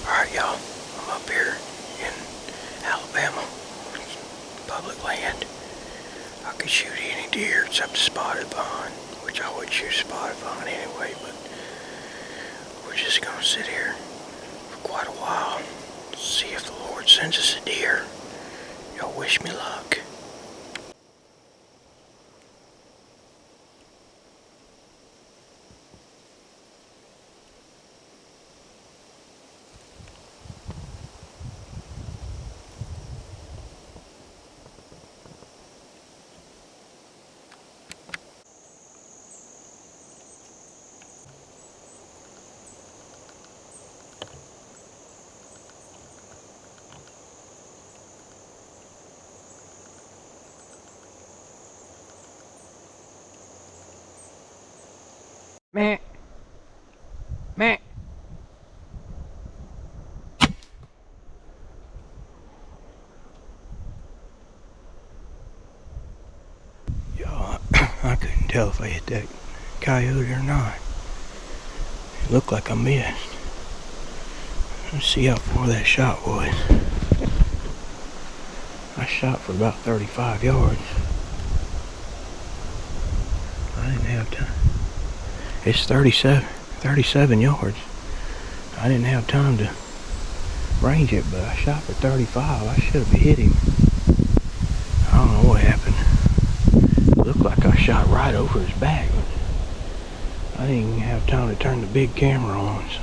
Alright, y'all, I'm up here in Alabama, public land. I could shoot any deer except a spotted fawn, which I would shoot a spotted fawn anyway, but we're just gonna sit here for quite a while, see if the Lord sends us a deer. Y'all wish me luck. Meh. Meh. Y'all, I couldn't tell if I hit that coyote or not. It looked like I missed. Let's see how far that shot was. I shot for about 35 yards. I didn't have time. It's 37 yards. I didn't have time to range it, but I shot for 35. I should have hit him. I don't know what happened. It looked like I shot right over his back. I didn't even have time to turn the big camera on. So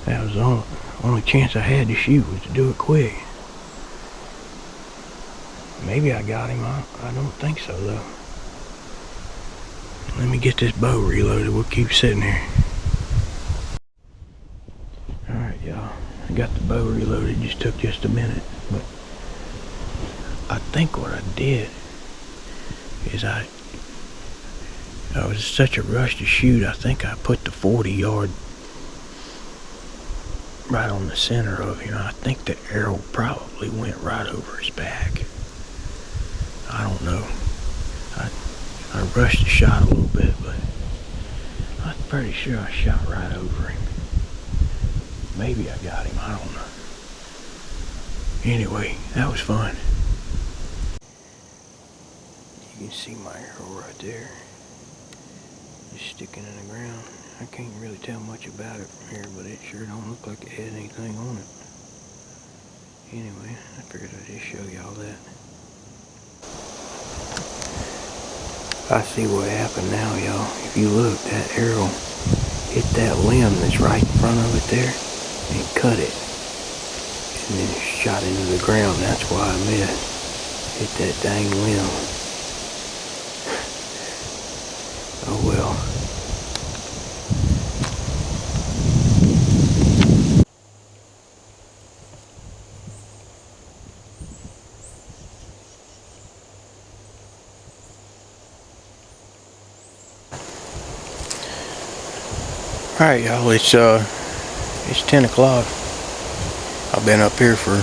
that was the only chance I had to shoot, was to do it quick. Maybe I got him. I don't think so though. Let me get this bow reloaded. We'll keep sitting here. Alright, y'all. I got the bow reloaded. It just took just a minute. But I think what I did is I was in such a rush to shoot, I think I put the 40-yard right on the center of him. I think the arrow probably went right over his back. I don't know. I rushed the shot a little bit, but I'm pretty sure I shot right over him. Maybe I got him, I don't know. Anyway, that was fun. You can see my arrow right there. Just sticking in the ground. I can't really tell much about it from here, but it sure don't look like it had anything on it. Anyway, I figured I'd just show y'all that. I see what happened now, y'all. If you look, that arrow hit that limb that's right in front of it there and cut it. And then it shot into the ground. That's why I missed. Hit that dang limb. Oh well. Alright, y'all, it's 10 o'clock. I've been up here for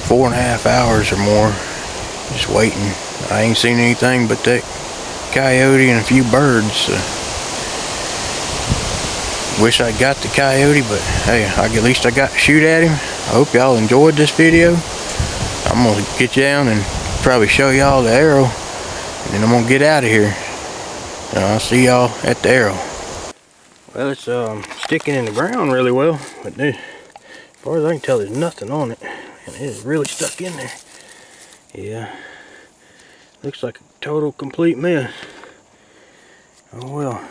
4.5 hours or more, just waiting. I ain't seen anything but that coyote and a few birds. Wish I got the coyote, but hey, at least I got to shoot at him. I hope y'all enjoyed this video. I'm gonna get down and probably show y'all the arrow, and then I'm gonna get out of here. I'll see y'all at the arrow. Well, it's sticking in the ground really well, but as far as I can tell, there's nothing on it, and it is really stuck in there. Yeah, looks like a total complete mess. Oh well,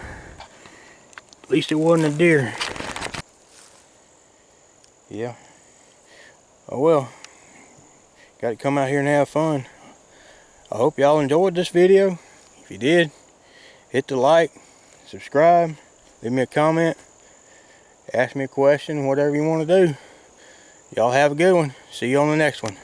at least it wasn't a deer. Yeah. Oh well, got to come out here and have fun. I hope y'all enjoyed this video. If you did, hit the like, subscribe, leave me a comment, ask me a question, whatever you want to do. Y'all have a good one. See you on the next one.